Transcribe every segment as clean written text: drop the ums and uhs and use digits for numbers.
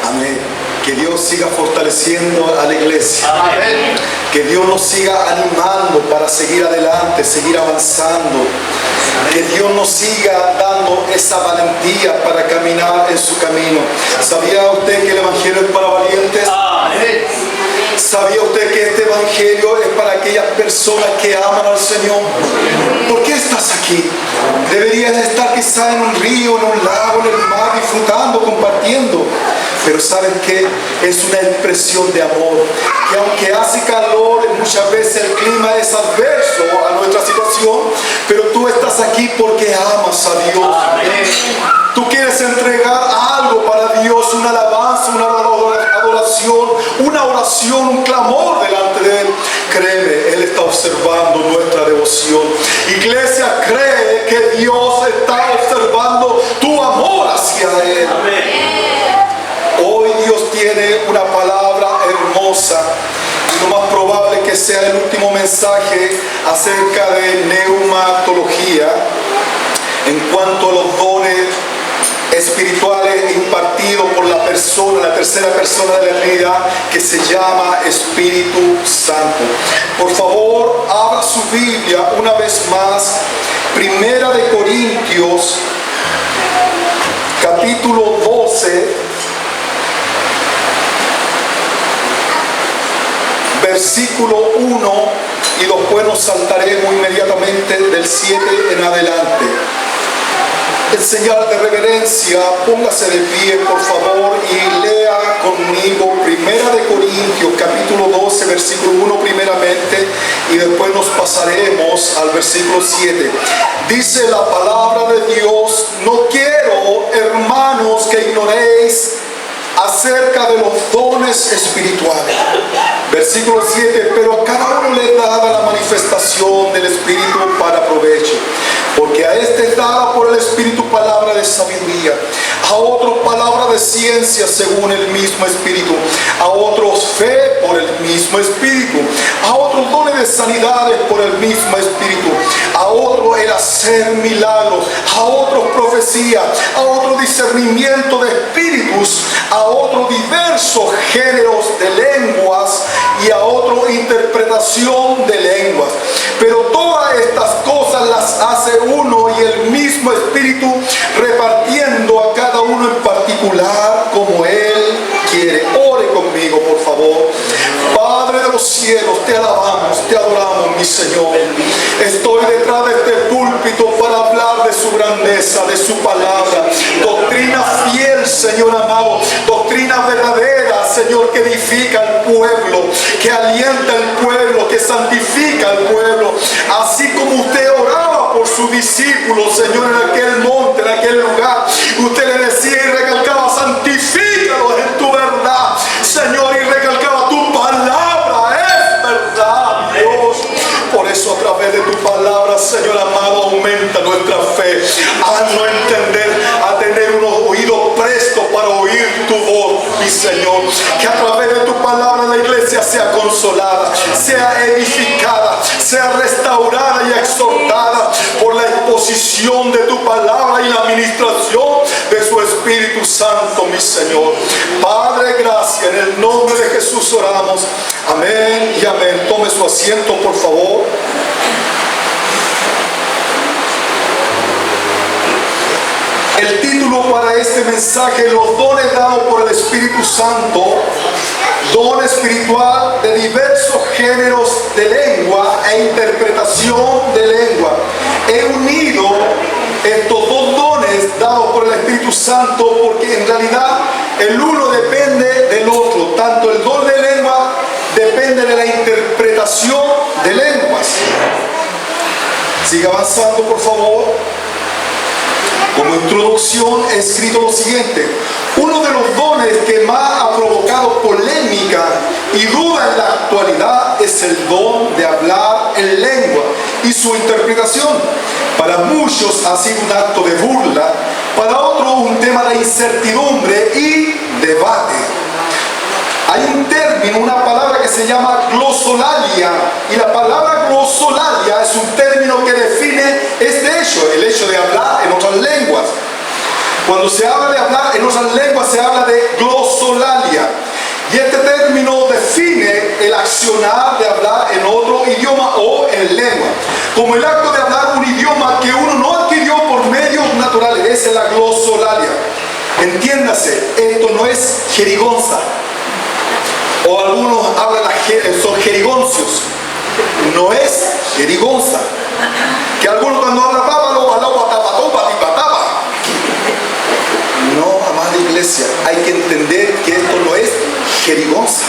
Amén. Que Dios siga fortaleciendo a la iglesia. Amén. Que Dios nos siga animando para seguir adelante, seguir avanzando. Que Dios nos siga dando esa valentía para caminar en su camino. ¿Sabía usted que el evangelio es para valientes? Amén. ¿Sabía usted que este evangelio es para aquellas personas que aman al Señor? ¿Por qué estás aquí? Deberías estar quizá en un río, en un lago, en el mar, disfrutando, compartiendo. Pero ¿saben qué? Es una expresión de amor. Que aunque hace calor, muchas veces el clima es adverso a nuestra situación, pero tú estás aquí porque amas a Dios. Tú quieres entregar algo para Dios, una alabanza, una adoración, una oración, un clamor delante de Él. Créeme, Él está observando nuestra devoción. Iglesia, cree que Dios está observando tu amor hacia Él. Hoy Dios tiene una palabra hermosa. Y lo más probable que sea el último mensaje acerca de neumatología en cuanto a los dones espirituales impartidos por la persona, la tercera persona de la Trinidad, que se llama Espíritu Santo. Por favor, abra su Biblia una vez más, Primera de Corintios, capítulo 12, versículo 1, y después nos saltaremos inmediatamente del 7 en adelante. En señal de reverencia, póngase de pie, por favor, y lea conmigo Primera de Corintios, capítulo 12, versículo 1 primeramente, y después nos pasaremos al versículo 7. Dice la palabra de Dios: no quiero, hermanos, que ignoréis acerca de los dones espirituales. Versículo 7, pero a cada uno le es dada la manifestación del Espíritu para provecho. Porque a este es dada por el Espíritu palabra de sabiduría, a otros palabra de ciencia según el mismo Espíritu, a otros fe por el mismo Espíritu, a otros dones de sanidades por el mismo Espíritu, a otros el hacer milagros, a otros profecía, a otros discernimiento de espíritus, a otros diversos géneros de lenguas y a otros interpretación de lenguas. Pero todas estas cosas las hace uno y el mismo Espíritu, repartiendo a cada uno en particular como Él quiere. Ore conmigo, por favor. Padre de los cielos, te alabamos, te adoramos, mi Señor. Estoy detrás de este púlpito para hablar de su grandeza, de su palabra. Doctrina fiel, Señor amado. Doctrina verdadera, Señor, que edifica al pueblo, que alienta al pueblo, que santifica al pueblo. Así como usted oraba por sus discípulos, Señor, en aquel monte, en aquel lugar, usted le decía y recalcaba: santifícalos en tu verdad, Señor, y recalcaba: tu palabra es verdad, Dios. Por eso, a través de tu palabra, Señor amado, aumenta nuestra fe. Haznos entender, a tener unos oídos prestos para oír tu voz, mi Señor. Que a través de tu palabra la iglesia sea consolada, sea edificada, sea restaurada y exhortada por la exposición de tu palabra y la administración de su Espíritu Santo, mi Señor. Padre, gracias. En el nombre de Jesús oramos. Amén y amén. Tome su asiento, por favor. El título para este mensaje: los dones dados por el Espíritu Santo, don espiritual de diversos géneros de lengua e interpretación de lengua. He unido estos dos dones dados por el Espíritu Santo porque en realidad el uno depende del otro. Tanto el don de lengua depende de la interpretación de lenguas. Siga avanzando, por favor. Como introducción he escrito lo siguiente: uno de los dones que más ha provocado polémica y duda en la actualidad es el don de hablar en lengua y su interpretación. Para muchos ha sido un acto de burla, para otros un tema de incertidumbre y debate. Hay un término, una palabra que se llama glosolalia, y la palabra glosolalia es un término que define este hecho, el hecho de hablar en otras lenguas. Cuando se habla de hablar en otras lenguas se habla de glosolalia. adicional de hablar en otro idioma o en lengua, como el acto de hablar un idioma que uno no adquirió por medios naturales. Esa es la glosolalia. Entiéndase, esto no es jerigonza, o algunos hablan, son jerigoncios. No es jerigonza. Que algunos cuando hablan no, amada iglesia, hay que entender que esto no es jerigonza.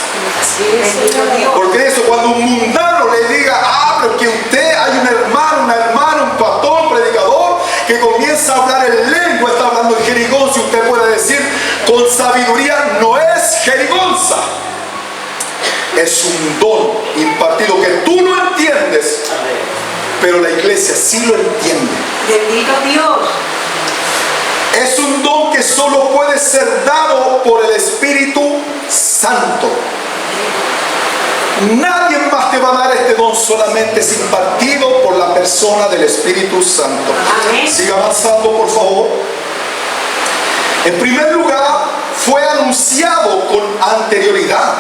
Porque eso, cuando un mundano le diga, pero que usted, hay un hermano, una hermana, un pastor, un predicador, que comienza a hablar en lengua, está hablando en jerigonza, y usted puede decir con sabiduría, no es jerigonza. Es un don impartido que tú no entiendes, pero la iglesia sí lo entiende. Bendito Dios. Es un don que solo puede ser dado por el Espíritu Santo. Nadie más te va a dar este don, solamente es impartido por la persona del Espíritu Santo. Amén. Siga avanzando, por favor. En primer lugar, fue anunciado con anterioridad.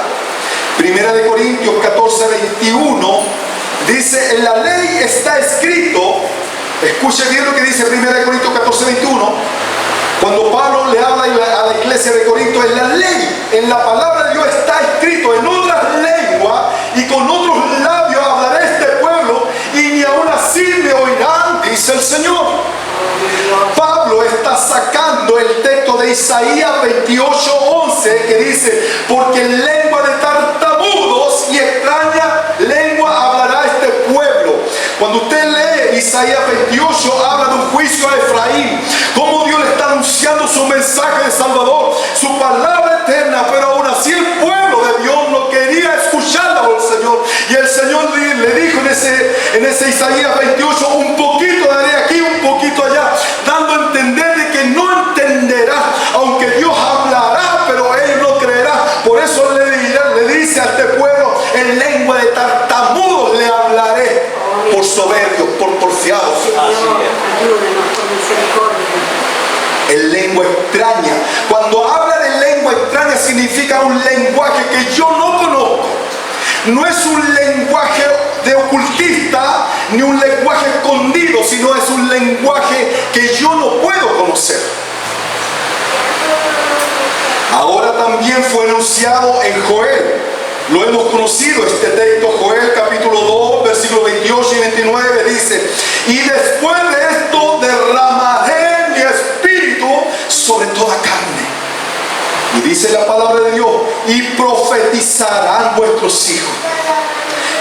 Primera de Corintios 14, 21 dice, en la ley está escrito, escuche bien lo que dice Primera de Corintios 14, 21, cuando Pablo le habla a la iglesia de Corinto, en la ley, en la palabra de Dios está escrito en otras lenguas y con otros labios hablará este pueblo y ni aún así me oirán, dice el Señor. Pablo está sacando el texto de Isaías 28, 11 que dice, porque en lengua de tartamudos y extraña lengua hablará este pueblo. Cuando usted lee Isaías 28, habla de un juicio a Efraín, cómo Dios le está anunciando su mensaje de Salvador, su palabra eterna, pero aún así el pueblo de Dios no quería escuchar la voz del Señor. Y el Señor le dijo en ese Isaías 28, un poquito daré aquí, un poquito allá, dando a entender de que no entenderá, aunque Dios hablará, pero ellos no creerán. Por eso le dice a este pueblo, en lengua de tartamudos le hablaré, por soberbios, por porfiados. En lengua extraña. Cuando habla de lengua extraña significa un lenguaje que yo no conozco. No es un lenguaje de ocultista ni un lenguaje escondido, sino es un lenguaje que yo no puedo conocer. Ahora también fue anunciado en Joel. Lo hemos conocido este texto, Joel capítulo 2, versículos 28 y 29 dice, y después de esto derramaré mi espíritu sobre toda carne. Y dice la palabra de Dios, y profetizarán vuestros hijos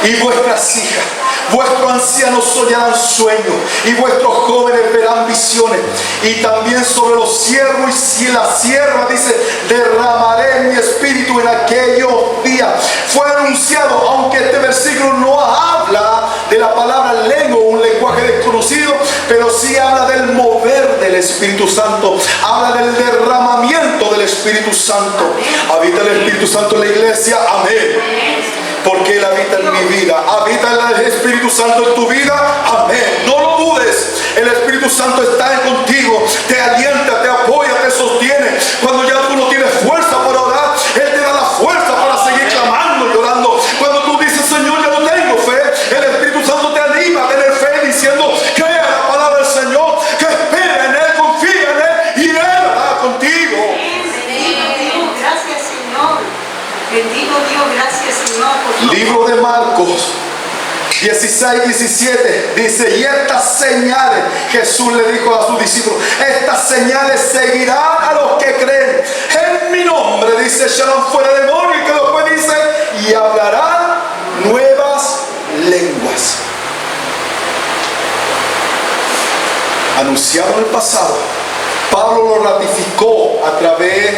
y vuestras hijas, vuestros ancianos soñarán sueños y vuestros jóvenes verán visiones. Y también sobre los siervos y las siervas dice, derramaré mi espíritu en aquellos días. Fue anunciado, aunque este versículo no habla de la palabra lengua, un lenguaje desconocido, pero sí habla del mover del Espíritu Santo, habla del derramamiento del Espíritu Santo. Habita el Espíritu Santo en la iglesia, amén. Porque Él habita en mi vida. Habita el Espíritu Santo en tu vida, amén. No lo dudes, el Espíritu Santo está contigo, te alienta, te apoya, te sostiene. Cuando ya tú no tienes fuerza para orar, Él te da la fuerza para seguir clamando y orando. Cuando tú dices, Señor, ya no tengo fe, el Espíritu Santo te anima a tener fe diciendo, crea la palabra del Señor, que espera en Él, confía en Él y Él hará contigo. Gracias, Señor. Bendito Dios, gracias, Señor. Libro de Marcos 16, 17 dice, y estas señales, Jesús le dijo a sus discípulos, estas señales seguirán a los que creen en mi nombre, dice, echarán fuera demonios, y que después dice, y hablarán nuevas lenguas. Anunciado en el pasado, Pablo lo ratificó a través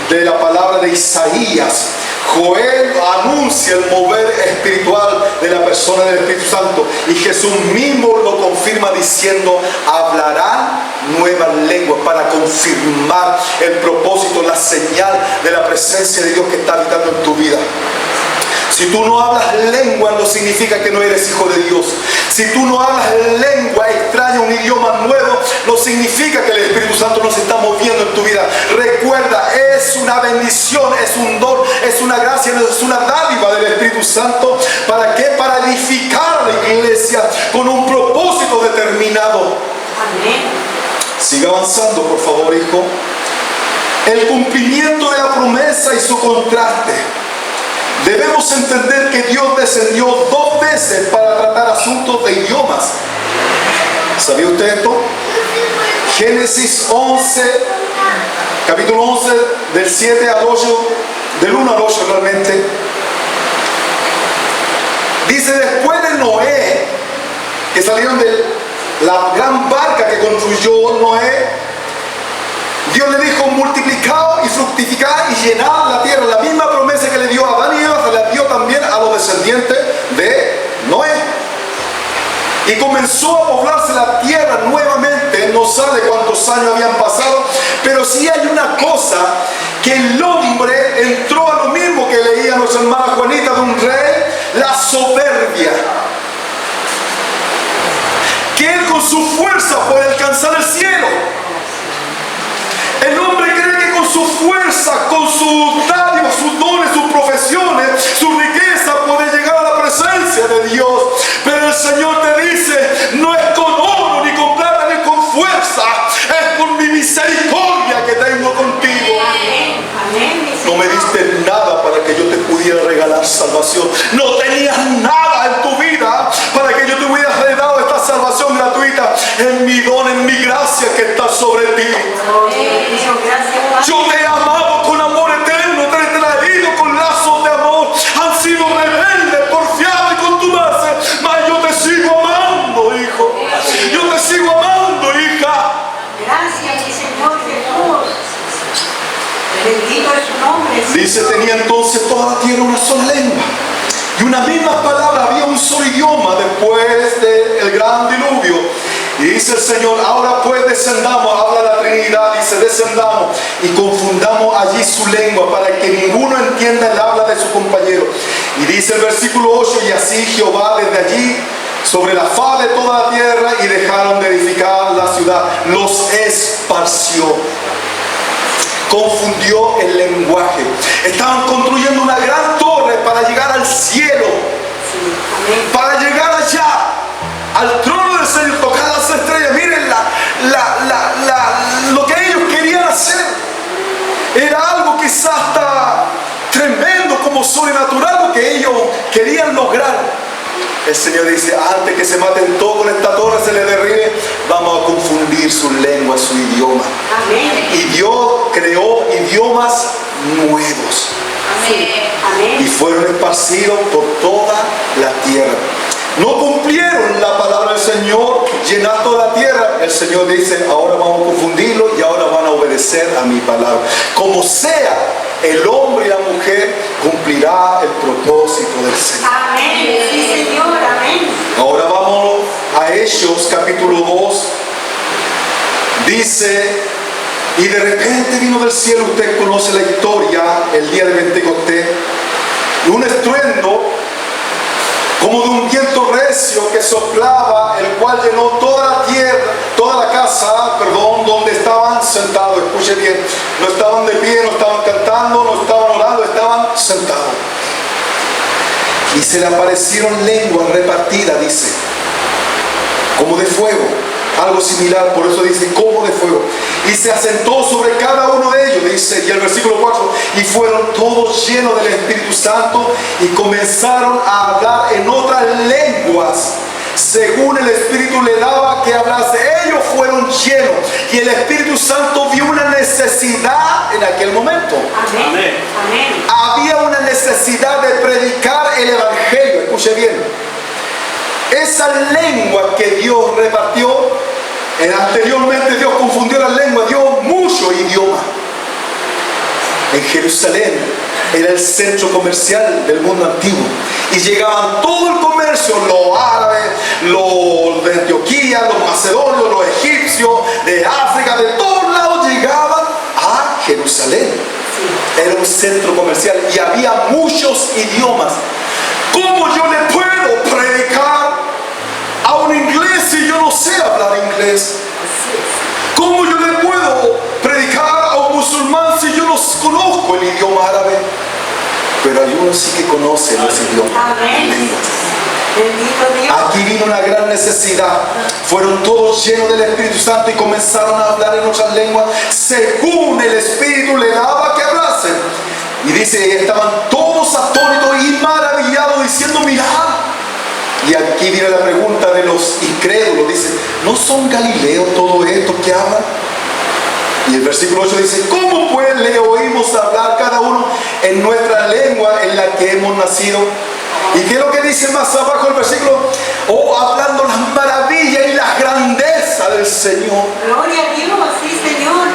de la palabra de Isaías. Joel anuncia el mover espiritual de la persona del Espíritu Santo y Jesús mismo lo confirma diciendo, hablarán nuevas lenguas, para confirmar el propósito, la señal de la presencia de Dios que está habitando en tu vida. Si tú no hablas lengua, no significa que no eres hijo de Dios. Si tú no hablas lengua extraña, un idioma nuevo, no significa que el Espíritu Santo no se está moviendo en tu vida. Recuerda, es una bendición, es un don, es una gracia, es una dádiva del Espíritu Santo. ¿Para qué? Para edificar a la iglesia con un propósito determinado. Amén. Siga avanzando, por favor, hijo. El cumplimiento de la promesa y su contraste. Debemos entender que Dios descendió 2 veces para tratar asuntos de idiomas. ¿Sabía usted esto? Génesis 11, capítulo 11, del 7 al 8, del 1 al 8 realmente. Dice, después de Noé, que salieron de la gran barca que construyó Noé, Dios le dijo, multiplicaos y fructificad y llenad la tierra. La misma promesa que le dio a Adán y Eva, se la dio también a los descendientes de Noé. Y comenzó a poblarse la tierra nuevamente. No sabe cuántos años habían pasado, pero sí hay una cosa, que el hombre entró a lo mismo que leía nuestra hermana Juanita de un rey, la soberbia. Que él con su fuerza puede alcanzar el cielo. El hombre cree que con su fuerza, con sus dádivas, sus dones, sus profesiones, su riqueza puede llegar a la presencia de Dios. Pero el Señor te dice, no es con oro, ni con plata, ni con fuerza, es por mi misericordia que tengo contigo. Amén. Amén. No me diste nada para que yo te pudiera regalar salvación. No tenías nada en tu vida para que yo te hubiera dado esta salvación gratuita. En mi don, en mi gracia que está sobre ti. Yo te he amado con amor eterno, te he traído con lazos de amor. Han sido rebeldes, porfiados y contumaces, mas yo te sigo amando, hijo. Yo te sigo amando, hija. Gracias, mi Señor Jesús. Bendito es su nombre. Dice, tenía entonces toda la tierra una sola lengua y una misma palabra, había un solo idioma después del gran diluvio. Y dice el Señor, ahora pues descendamos, habla la Trinidad, dice, descendamos y confundamos allí su lengua para que ninguno entienda el habla de su compañero. Y dice el versículo 8, y así Jehová desde allí sobre la faz de toda la tierra, y dejaron de edificar la ciudad, los esparció. Confundió el lenguaje. Estaban construyendo una gran torre para llegar al cielo, para llegar allá al trono del Señor, tocar las estrellas. Miren lo que ellos querían hacer era algo quizás hasta tremendo, como sobrenatural, lo que ellos querían lograr. El Señor dice, antes que se maten todos con esta torre, se les derribe, vamos a confundir su lengua, su idioma. Amén. Y Dios creó idiomas nuevos. Amén. Y fueron esparcidos por toda la tierra. No cumplieron la palabra del Señor, llenar toda la tierra. El Señor dice, ahora vamos a confundirlo y ahora van a obedecer a mi palabra. Como sea, el hombre y la mujer cumplirá el propósito del Señor. Amén. Sí, Señor. Amén. Ahora vamos a Hechos capítulo 2. Dice, y de repente vino del cielo, usted conoce la historia, el día de Pentecostés, y un estruendo como de un viento recio que soplaba, el cual llenó toda la tierra, toda la casa, donde estaban sentados. Escuche bien, no estaban de pie, no estaban cantando, no estaban orando, estaban sentados. Y se le aparecieron lenguas repartidas, dice, como de fuego, algo similar, por eso dice como de fuego. Y se asentó sobre cada uno de ellos, dice, y el versículo 4, y fueron todos llenos del Espíritu Santo y comenzaron a hablar en otras lenguas, según el Espíritu le daba que hablase. Ellos fueron llenos y el Espíritu Santo vio una necesidad en aquel momento. Amén. Amén. Había una necesidad de predicar el Evangelio. Escuche bien, esa lengua que Dios repartió, anteriormente Dios confundió las lenguas, dio mucho idioma. En Jerusalén era el centro comercial del mundo antiguo y llegaban todo el comercio, los árabes, los de Antioquía, los macedonios, los egipcios, de África, de todos lados llegaban a Jerusalén. Era un centro comercial y había muchos idiomas. ¿Cómo yo le puedo predicar a sé hablar inglés. ¿Cómo yo le puedo predicar a un musulmán si yo no conozco el idioma árabe? Pero hay uno sí que conoce los idiomas. Amén. Bendito Dios. Aquí vino una gran necesidad. Fueron todos llenos del Espíritu Santo y comenzaron a hablar en otras lenguas según el Espíritu le daba que hablasen. Y dice, estaban todos atónitos y maravillados diciendo, mirad. Y aquí viene la pregunta de los incrédulos. Dice, ¿no son galileos todo esto que hablan? Y el versículo 8 dice, ¿cómo pues le oímos hablar cada uno en nuestra lengua en la que hemos nacido? ¿Y qué es lo que dice más abajo el versículo? Oh, hablando las maravillas y la grandeza del Señor. Gloria a Dios, sí, Señor.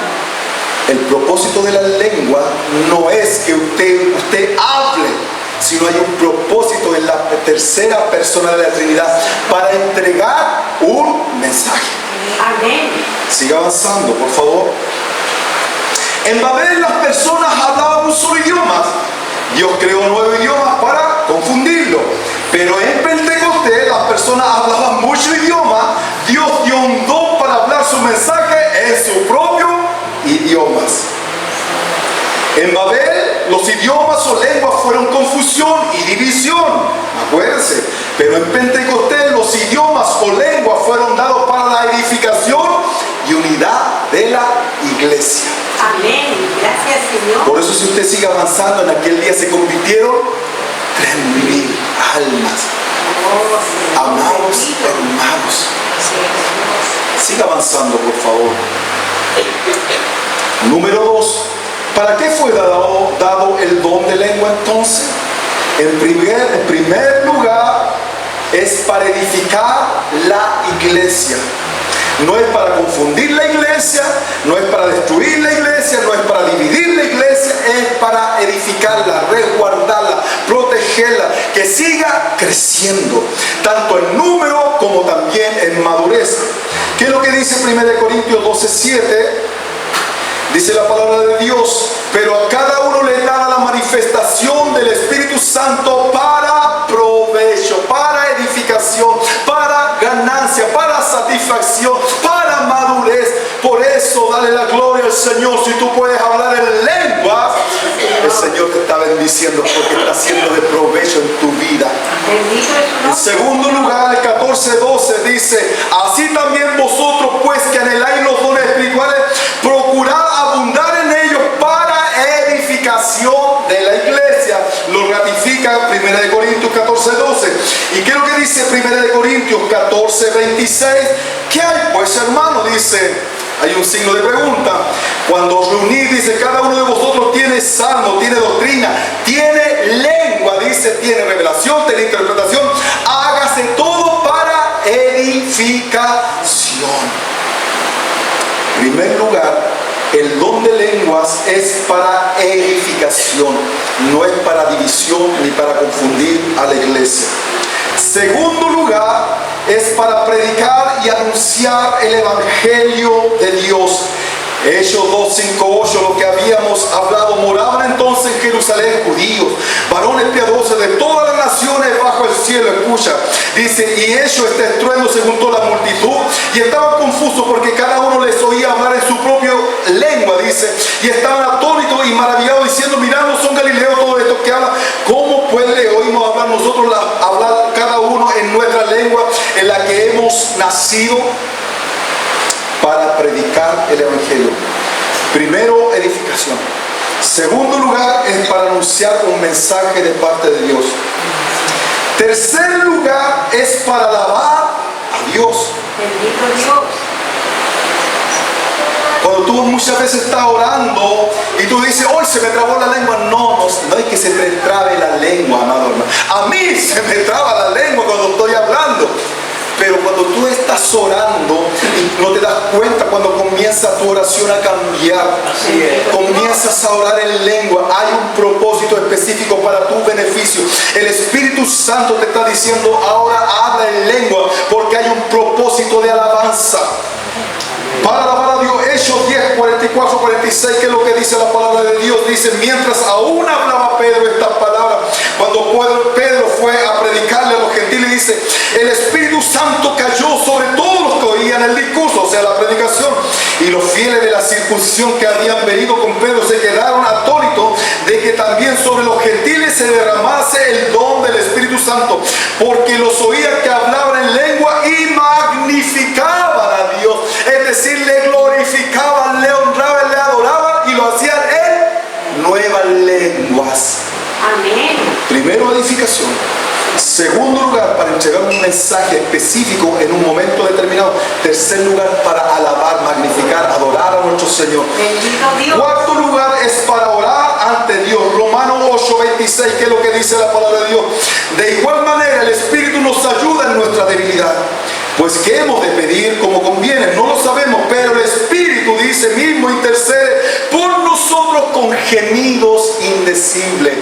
El propósito de la lengua no es que usted hable, sino hay un propósito en la tercera persona de la Trinidad para entregar un mensaje. Amén. Siga avanzando, por favor. En Babel las personas hablaban un solo idioma. Dios creó 9 idiomas para confundirlo. Pero en Pentecostés las personas hablaban muchos idiomas. Dios dio un don para hablar su mensaje en su propio idiomas. En Babel los idiomas o lenguas fueron confusión y división, acuérdense. Pero en Pentecostés los idiomas o lenguas fueron dados para la edificación y unidad de la iglesia. Amén. Gracias, Señor. Por eso si usted sigue avanzando, en aquel día se convirtieron 3.000 almas. Oh, Señor. Amados Bendito. hermanos, Sí, siga avanzando, por favor. Número 2. ¿Para qué fue dado el don de lengua entonces? En primer lugar, es para edificar la iglesia. No es para confundir la iglesia, no es para destruir la iglesia, no es para dividir la iglesia, es para edificarla, resguardarla, protegerla, que siga creciendo, tanto en número como también en madurez. ¿Qué es lo que dice 1 Corintios 12:7? Dice la palabra de Dios, pero a cada uno le da la manifestación del Espíritu Santo para provecho, para edificación, para ganancia, para satisfacción, para madurez. Por eso dale la gloria al Señor. Si tú puedes hablar en lenguas, el Señor te está bendiciendo porque está haciendo de provecho en tu vida. Bendito es En su segundo lugar, el 14:12 dice, así también vosotros, pues que anheláis los dones espirituales, procurad abundar en ellos para edificación de la iglesia. Lo ratifica 1 Corintios 14:12. ¿Y qué es lo que dice 1 Corintios 14:26? ¿Qué hay pues, hermano? Dice, hay un signo de pregunta. Cuando os reunís, dice, cada uno de vosotros tiene salmo, tiene doctrina, tiene lengua, dice, tiene revelación, tiene interpretación. Hágase todo para edificación. En primer lugar, el don de lenguas es para edificación, no es para división ni para confundir a la iglesia. Segundo lugar, es para predicar y anunciar el Evangelio de Dios. Hechos 2:5-8, lo que habíamos hablado, moraban entonces en Jerusalén judíos, varones piadosos de todas las naciones bajo el cielo. Escucha, dice, y hecho este estruendo se juntó la multitud y estaban confusos porque cada uno les oía hablar en su propia lengua, dice, y estaban atónitos y maravillados diciendo, mirad, no son galileos todos estos que hablan. ¿Cómo pues le oímos hablar nosotros, hablar cada uno en nuestra lengua en la que hemos nacido? Para predicar el Evangelio. Primero, edificación. Segundo lugar, es para anunciar un mensaje de parte de Dios. Tercer lugar, es para alabar a Dios. Bendito Dios. Cuando tú muchas veces estás orando y tú dices, hoy se me trabó la lengua. No es que se te trabe la lengua, amado hermano. A mí se me traba la lengua cuando estoy hablando. Pero cuando tú estás orando y no te das cuenta, cuando comienza tu oración a cambiar, comienzas a orar en lengua, hay un propósito específico para tu beneficio. El Espíritu Santo te está diciendo, ahora habla en lengua, porque hay un propósito de alabanza. Para alabar a Dios. Hechos 10:44-46, que es lo que dice la palabra de Dios. Dice, mientras aún hablaba Pedro estas palabras, cuando Pedro fue a predicarle a los gentiles, dice, el Espíritu Santo cayó sobre todos los que sea, la predicación. Y los fieles de la circuncisión que habían venido con Pedro se quedaron atónitos de que también sobre los gentiles se derramase el don del Espíritu Santo, porque los oían que hablaban en lengua y magnificaban a Dios, es decir, le glorificaban, le honraban, le adoraban y lo hacían en nuevas lenguas. Amén. Primero, edificación. Segundo lugar, para entregar un mensaje específico en un momento determinado. Tercer lugar, para alabar, magnificar, adorar a nuestro Señor. Bendito Dios. Cuarto lugar es para orar ante Dios. Romanos 8:26, que es lo que dice la palabra de Dios. De igual manera, el Espíritu nos ayuda en nuestra debilidad. Pues ¿qué hemos de pedir como conviene? No lo sabemos, pero el Espíritu dice mismo intercede por nosotros con gemidos indecibles.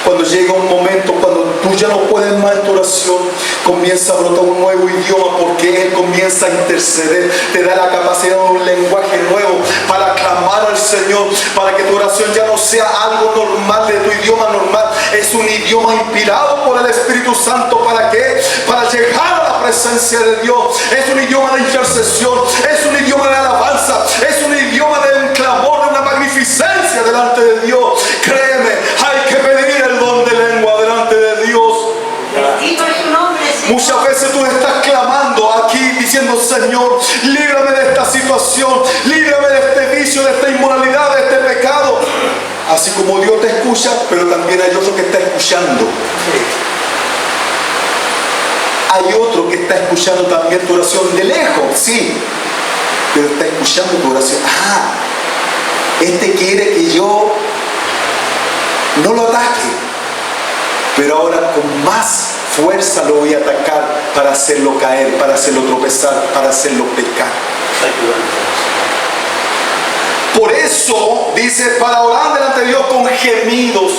Cuando llega un momento, cuando tú ya no puedes más en tu oración, comienza a brotar un nuevo idioma, porque Él comienza a interceder, te da la capacidad de un lenguaje nuevo para clamar al Señor, para que tu oración ya no sea algo normal de tu idioma normal, es un idioma inspirado por el Espíritu Santo. ¿Para qué? Para llegar a la presencia de Dios. Es un idioma de intercesión, es un idioma de alabanza, es un idioma de un clamor, de una magnificencia delante de Dios. Créeme, hay que pedir el don de lengua delante de Dios. Bendito es su nombre, Señor. Muchas veces tú estás clamando aquí diciendo: Señor, líbrame de esta situación, líbrame de este vicio, de esta inmoralidad, de este pecado. Así como Dios te escucha, pero también hay otro que está escuchando. Hay otro que está escuchando también tu oración de lejos, sí, pero está escuchando tu oración. Este quiere que yo no lo ataque, pero ahora con más fuerza lo voy a atacar para hacerlo caer, para hacerlo tropezar, para hacerlo pecar. Por eso dice, para orar delante de Dios con gemidos,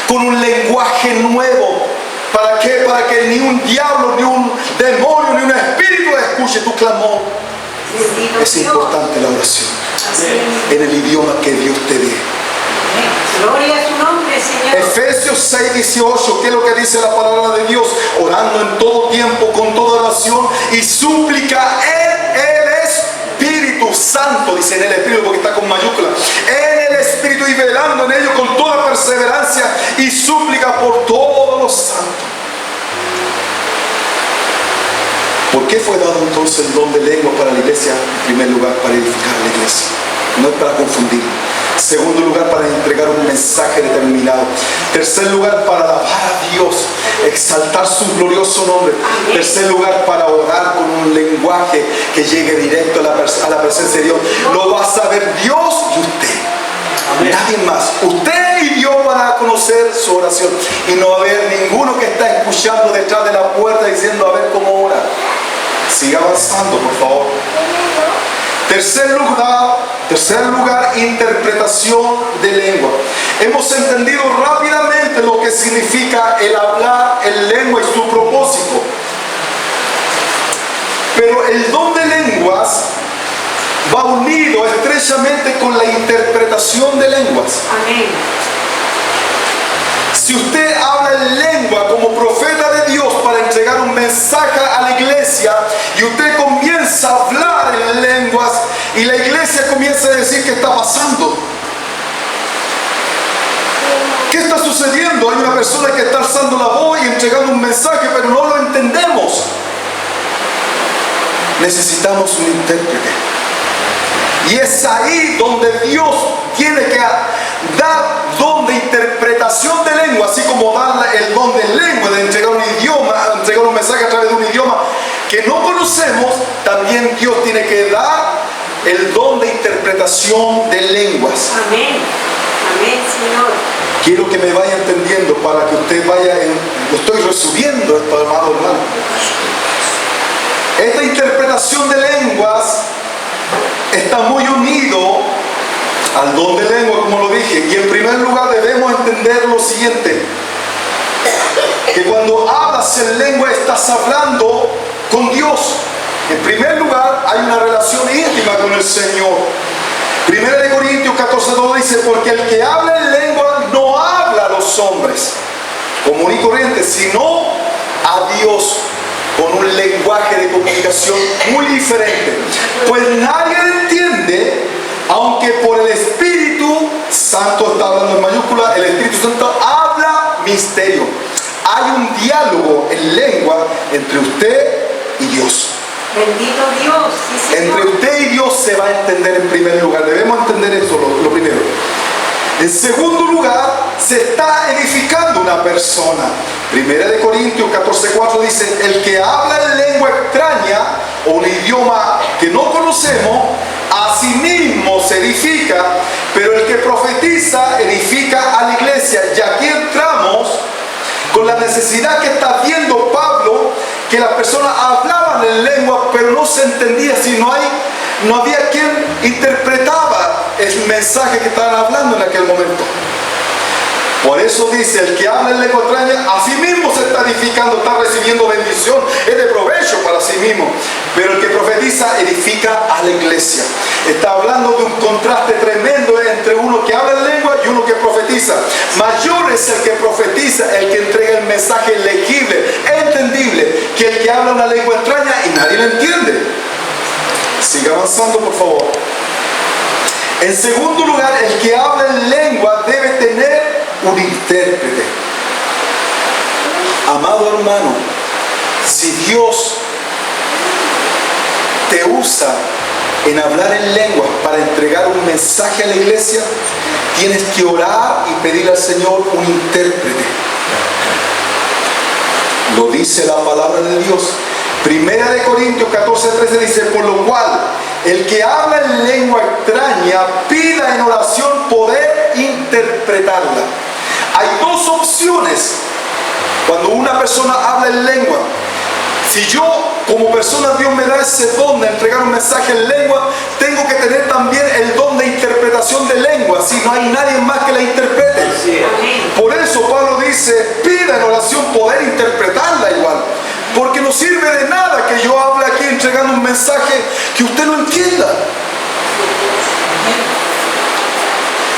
con un lenguaje nuevo. ¿Para qué? Para que ni un diablo, ni un demonio, ni un espíritu escuche tu clamor. Bendito Es Dios. importante la oración Amén. en el idioma que Dios te dé. Gloria a su nombre, Señor. Efesios 6:18, ¿qué es lo que dice la palabra de Dios? Orando en todo tiempo, con toda oración y súplica en el Espíritu Santo, dice en el Espíritu porque está con mayúscula, en el Espíritu, y velando en ello con toda perseverancia y súplica por todos los santos. ¿Por qué fue dado entonces el don de lengua para la iglesia? En primer lugar, para edificar la iglesia, no es para confundir. Segundo lugar, para entregar un mensaje determinado. Tercer lugar, para alabar a Dios, exaltar su glorioso nombre. Tercer lugar, para orar con un lenguaje que llegue directo a la presencia de Dios. Lo va a saber Dios y usted. Nadie más. Usted y Dios van a conocer su oración. Y no va a haber ninguno que está escuchando detrás de la puerta diciendo: a ver cómo ora. Siga avanzando, por favor. Tercer lugar, interpretación de lengua. Hemos entendido rápidamente lo que significa el hablar en lengua y su propósito. Pero el don de lenguas va unido estrechamente con la interpretación de lenguas. Amén. Si usted habla en lengua como profeta de Dios para entregar un mensaje a la iglesia, y usted comienza a hablar en lenguas y la iglesia comienza a decir: ¿qué está pasando? ¿Qué está sucediendo? Hay una persona que está alzando la voz y entregando un mensaje, pero no lo entendemos. Necesitamos un intérprete. Y es ahí donde Dios tiene que dar don de interpretación de lengua, así como dar el don de lengua, de entregar un idioma, entregar un mensaje a través de un idioma que no conocemos. También Dios tiene que dar el don de interpretación de lenguas. Amén. Amén, Señor. Quiero que me vaya entendiendo para que usted vaya lo estoy resumiendo esto, amado hermano. Esta interpretación de lenguas está muy unido al don de lengua, como lo dije. Y en primer lugar debemos entender lo siguiente: que cuando hablas en lengua estás hablando con Dios. En primer lugar, hay una relación íntima con el Señor. 1 Corintios 14:2 dice: porque el que habla en lengua no habla a los hombres común y corriente, sino a Dios. con un lenguaje de comunicación muy diferente. Pues nadie entiende, aunque por el Espíritu Santo, está hablando en mayúscula, el Espíritu Santo habla misterio. Hay un diálogo en lengua entre usted y Dios. Bendito Dios. Sí, Entre Señor. usted y Dios se va a entender en primer lugar. Debemos entender eso, lo primero. En segundo lugar, se está edificando una persona. Primera de Corintios 14:4 dice: el que habla en lengua extraña o un idioma que no conocemos, a sí mismo se edifica, pero el que profetiza edifica a la iglesia. Y aquí entramos con la necesidad que está viendo Pablo, que las personas hablaban en lengua, pero no se entendía, si no había quien interpretaba el mensaje que estaban hablando en aquel momento. Por eso dice: el que habla en lengua extraña, a sí mismo se está edificando, está recibiendo bendición, es de provecho para sí mismo. Pero el que profetiza edifica a la iglesia. Está hablando de un contraste tremendo entre uno que habla en lengua y uno que profetiza. Mayor es el que profetiza, el que entrega el mensaje legible, entendible, que el que habla una lengua extraña y nadie la entiende. Siga avanzando, por favor. En segundo lugar, el que habla en lengua debe tener un intérprete. Amado hermano, si Dios te usa en hablar en lengua para entregar un mensaje a la iglesia, tienes que orar y pedirle al Señor un intérprete. Lo dice la palabra de Dios. Primera de Corintios 14:13 dice: por lo cual, el que habla en lengua extraña pida en oración poder interpretarla. Hay dos opciones cuando una persona habla en lengua. Si yo, como persona, Dios me da ese don de entregar un mensaje en lengua, tengo que tener también el don de interpretación de lengua, si no hay nadie más que la interprete. Por eso Pablo dice: pida en oración poder interpretarla igual. Porque no sirve de nada que yo hable aquí entregando un mensaje que usted no entienda.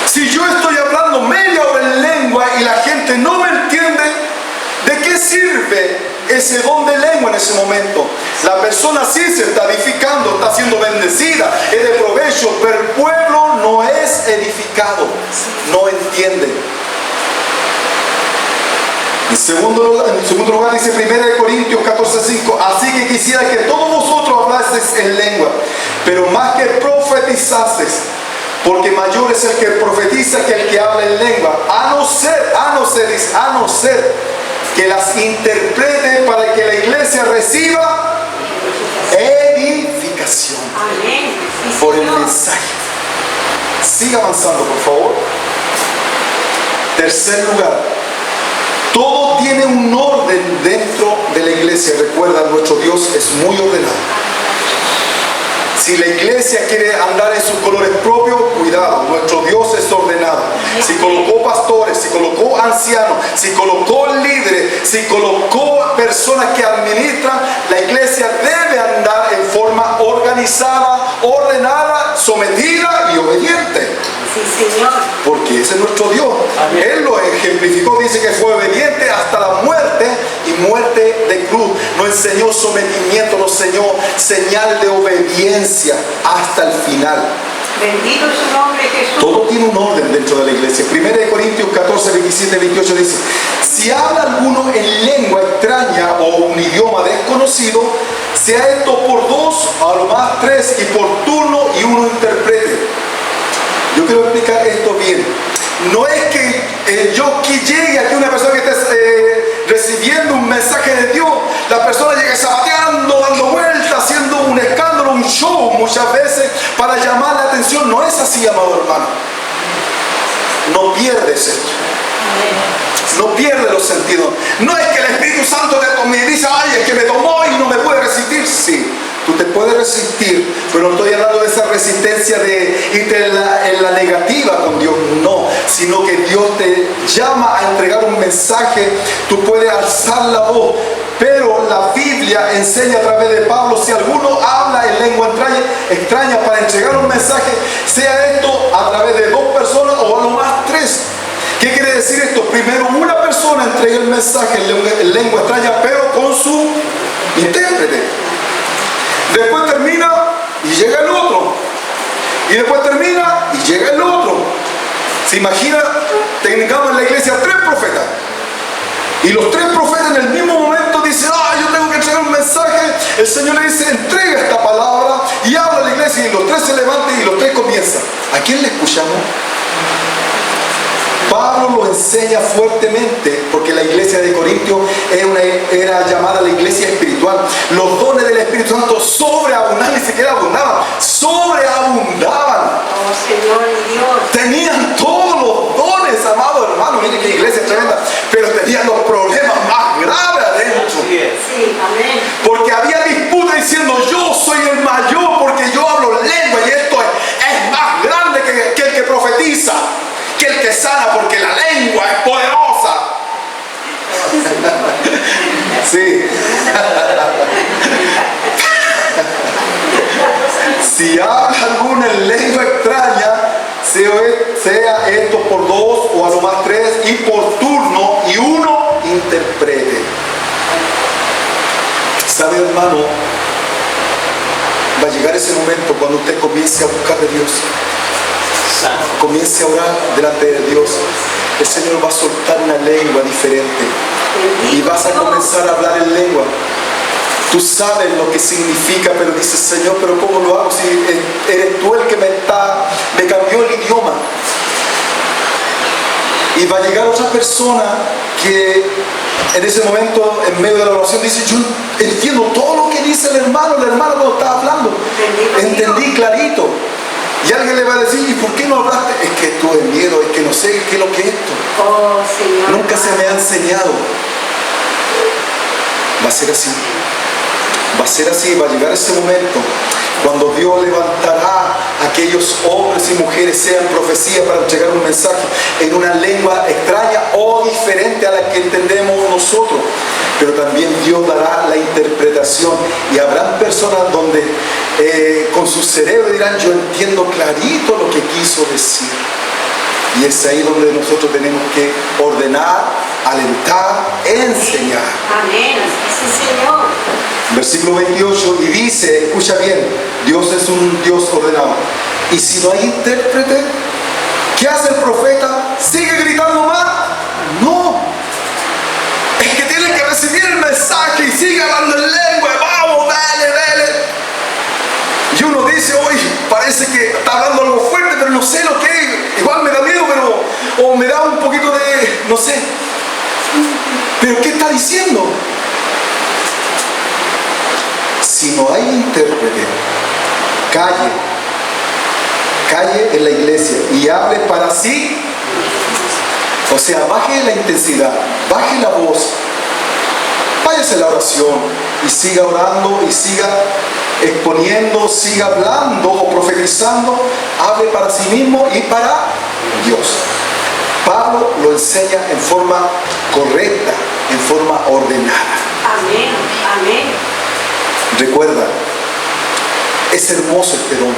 Si yo estoy hablando media hora en lengua y la gente no me entiende, ¿de qué sirve ese don de lengua en ese momento? La persona sí se está edificando, está siendo bendecida, es de provecho, pero el pueblo no es edificado, no entiende. En segundo lugar dice 1 Corintios 14:5: así que quisiera que todos vosotros hablaseis en lengua, pero más que profetizaseis, porque mayor es el que profetiza que el que habla en lengua, a no ser que las interprete, para que la iglesia reciba edificación por el mensaje. Siga avanzando, por favor. Tercer lugar, todo tiene un orden dentro de la iglesia. Recuerda, nuestro Dios es muy ordenado. Si la iglesia quiere andar en sus colores propios, cuidado, nuestro Dios es ordenado. Si colocó pastores, si colocó ancianos, si colocó líderes, si colocó personas que administran, la iglesia debe andar en forma organizada, ordenada, sometida y obediente. Sí, Señor. Porque ese es nuestro Dios. Él lo ejemplificó, dice que fue obediente hasta la muerte, y muerte de cruz. Nos enseñó sometimiento, nos enseñó señal de obediencia hasta el final. Bendito es su nombre, Jesús. Todo tiene un orden dentro de la iglesia. 1 Corintios 14, 27, 28 dice: si habla alguno en lengua extraña o un idioma desconocido, sea esto por dos, a lo más tres, y por turno, y uno interprete. Yo quiero explicar esto bien. No es que yo que llegue aquí una persona que esté recibiendo un mensaje de Dios, la persona llegue zapateando, dando vueltas, haciendo un escándalo, un show muchas veces para llamar la atención. No es así, amado hermano. No pierdes esto. No pierde los sentidos. No es que el Espíritu Santo me dice: ay, es que me tomó y no me puede resistir. Sí, tú te puedes resistir, pero no estoy hablando de esa resistencia de irte en la negativa con Dios, no, sino que Dios te llama a entregar un mensaje. Tú puedes alzar la voz, pero la Biblia enseña a través de Pablo: si alguno habla en lengua extraña para entregar un mensaje, sea esto a través de dos personas o a lo más tres. ¿Qué quiere decir esto? Primero, una persona entrega el mensaje en lengua extraña, pero con su intérprete. Después termina y llega el otro. Y después termina y llega el otro. Se imagina, tengamos en la iglesia 3 profetas. Y los 3 profetas en el mismo momento dicen, yo tengo que entregar un mensaje. El Señor le dice, entrega esta palabra y habla a la iglesia. Y los 3 se levantan y los 3 comienzan. ¿A quién le escuchamos? Pablo lo enseña fuertemente porque la iglesia de Corintio era llamada la iglesia espiritual. Los dones del Espíritu Santo sobreabundaban, ni siquiera abundaban, sobreabundaban. Oh Señor y Dios. Tenían todos los dones, amados hermanos. Miren qué iglesia tremenda, pero tenían los problemas más graves adentro. Sí, amén. Porque había disputa diciendo, yo soy el mayor porque yo hablo lengua y esto es más grande que el que profetiza, que el que sana, porque la lengua es poderosa. Sí. Si habla alguno en lengua extraña, sea esto por 2 o a lo más 3 y por turno, y uno interprete. ¿Sabe, hermano? Va a llegar ese momento cuando usted comience a buscar de Dios, comience a orar delante de Dios. El Señor va a soltar una lengua diferente y vas a comenzar a hablar en lengua. Tú sabes lo que significa, pero dices, Señor, pero ¿cómo lo hago si eres tú el que me cambió el idioma? Y va a llegar otra persona que en ese momento, en medio de la oración, dice, yo entiendo todo lo que dice el hermano cuando está hablando. Entendí clarito. Y alguien le va a decir, ¿y por qué no hablaste? Es que tuve miedo, es que no sé qué es lo que es esto. Oh, Señor. Nunca se me ha enseñado. Va a ser así. Va a ser así, va a llegar ese momento cuando Dios levantará a aquellos hombres y mujeres, sean profecía, para entregar un mensaje en una lengua extraña o diferente a la que entendemos nosotros. Pero también Dios dará la interpretación y habrán personas donde con su cerebro dirán, yo entiendo clarito lo que quiso decir. Y es ahí donde nosotros tenemos que ordenar, alentar, enseñar. Amén, sí, Señor. Versículo 28, y dice, escucha bien, Dios es un Dios ordenado. Y si no hay intérprete, ¿qué hace el profeta? ¿Sigue gritando más? No. Es que tiene que recibir el mensaje y sigue hablando en lengua. Vamos, dale. Y uno dice, hoy parece que está hablando algo fuerte, pero no sé lo que es. Igual me da miedo, o me da un poquito de, no sé. ¿Pero qué está diciendo? Si no hay intérprete, calle en la iglesia y hable para sí. O sea, baje la intensidad, baje la voz, váyase a la oración y siga orando y siga exponiendo, siga hablando o profetizando. Hable para sí mismo y para Dios. Pablo lo enseña en forma correcta, en forma ordenada. Amén, amén. Recuerda, es hermoso este don.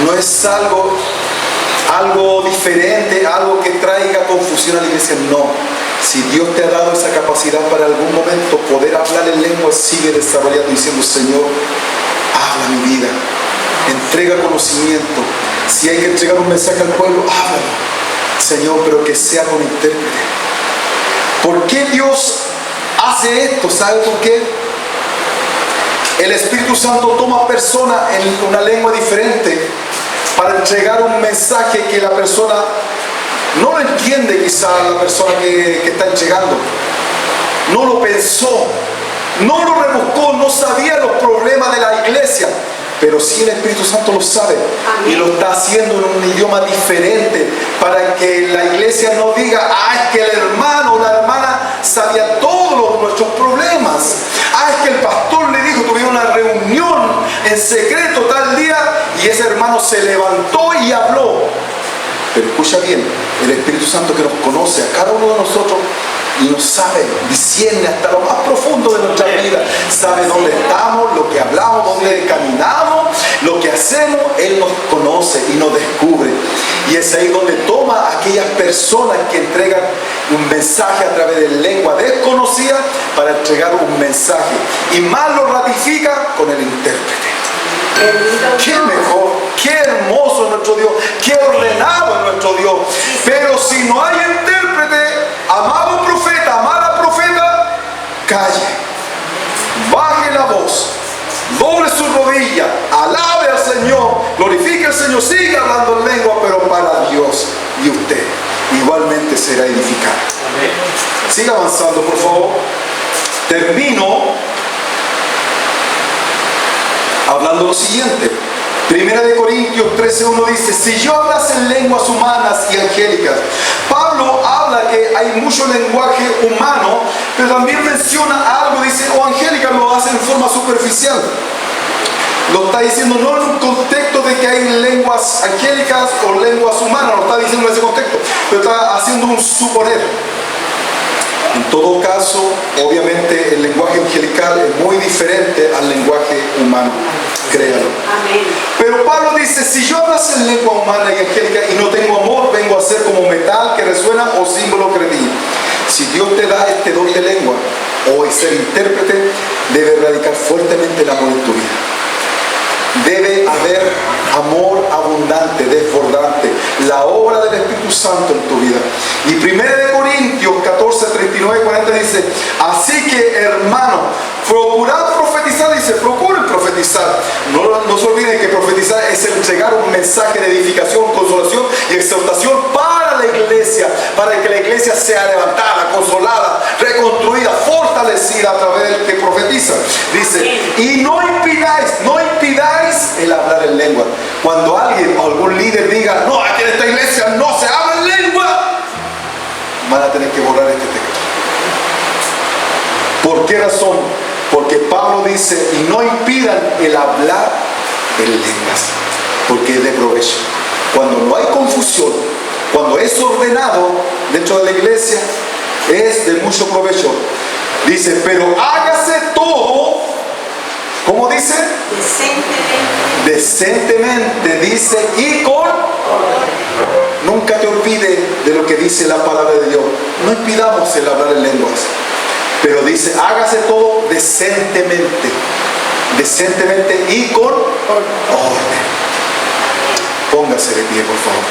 No es algo diferente, algo que traiga confusión a la iglesia. No. Si Dios te ha dado esa capacidad para algún momento poder hablar en lengua, sigue desarrollando diciendo, Señor, habla mi vida, entrega conocimiento. Si hay que entregar un mensaje al pueblo, háblalo, Señor, pero que sea con intérprete. ¿Por qué Dios hace esto? ¿Sabe por qué? El Espíritu Santo toma personas en una lengua diferente para entregar un mensaje que la persona no lo entiende, quizá la persona que está entregando. No lo pensó, no lo rebuscó, no sabía los problemas de la iglesia. Pero sí el Espíritu Santo lo sabe. Amén. Y lo está haciendo en un idioma diferente para que la iglesia no diga, es que el hermano o la hermana sabía todos nuestros problemas. Es que el pastor le dijo, tuvimos una reunión en secreto tal día y ese hermano se levantó y habló. Pero escucha bien, el Espíritu Santo que nos conoce a cada uno de nosotros y nos sabe, discierne hasta lo más profundo de nuestra vida, sabe dónde estamos, lo que hablamos, dónde caminamos, lo que hacemos. Él nos conoce y nos descubre. Y es ahí donde toma a aquellas personas que entregan un mensaje a través de lengua desconocida para entregar un mensaje. Y más lo ratifica con el intérprete. Qué mejor, qué hermoso es nuestro Dios, qué ordenado es nuestro Dios. Pero si no hay intérprete, amado profeta, amada profeta, calle, baje la voz, doble su rodilla, alabe al Señor, glorifique al Señor, siga hablando en lengua, pero para Dios, y usted igualmente será edificado. Siga avanzando, por favor. Termino hablando lo siguiente. Primera de Corintios 13:1 dice: si yo hablase en lenguas humanas y angélicas. Pablo habla que hay mucho lenguaje humano, pero también menciona algo, dice, o angélica, lo hace en forma superficial. Lo está diciendo no en un contexto de que hay lenguas angélicas o lenguas humanas, lo está diciendo en ese contexto, pero está haciendo un suponer. En todo caso, obviamente el lenguaje angelical es muy diferente al lenguaje humano, créalo. Pero Pablo dice: si yo hablase en lengua humana y angélica y no tengo amor, vengo a ser como metal que resuena o símbolo que retumba. Si Dios te da este don de lengua o el ser intérprete, debe radicar fuertemente el amor en tu vida. Debe haber amor abundante, desbordante, la obra del Espíritu Santo en tu vida. Y 1 Corintios 14, 39 y 40 dice: así que, hermano, procurad profetizar. Dice, procuren profetizar. No se olviden que profetizar es entregar un mensaje de edificación, consolación y exhortación para la iglesia, para que la iglesia sea levantada, consolada, reconstruida, fortalecida a través del que profetiza. Dice, y no impidáis el hablar en lengua. Cuando alguien o algún líder diga: no, aquí en esta iglesia no se habla en lengua, van a tener que borrar este texto. ¿Por qué razón? Porque Pablo dice: y no impidan el hablar en lenguas, porque es de provecho. Cuando no hay confusión, cuando es ordenado dentro de la iglesia, es de mucho provecho. Dice, pero hágase todo, ¿cómo dice? Decentemente, dice, y con... Nunca te olvides de lo que dice la palabra de Dios. No impidamos el hablar en lenguas. Pero dice, hágase todo decentemente. Decentemente y con orden. Póngase de pie, por favor.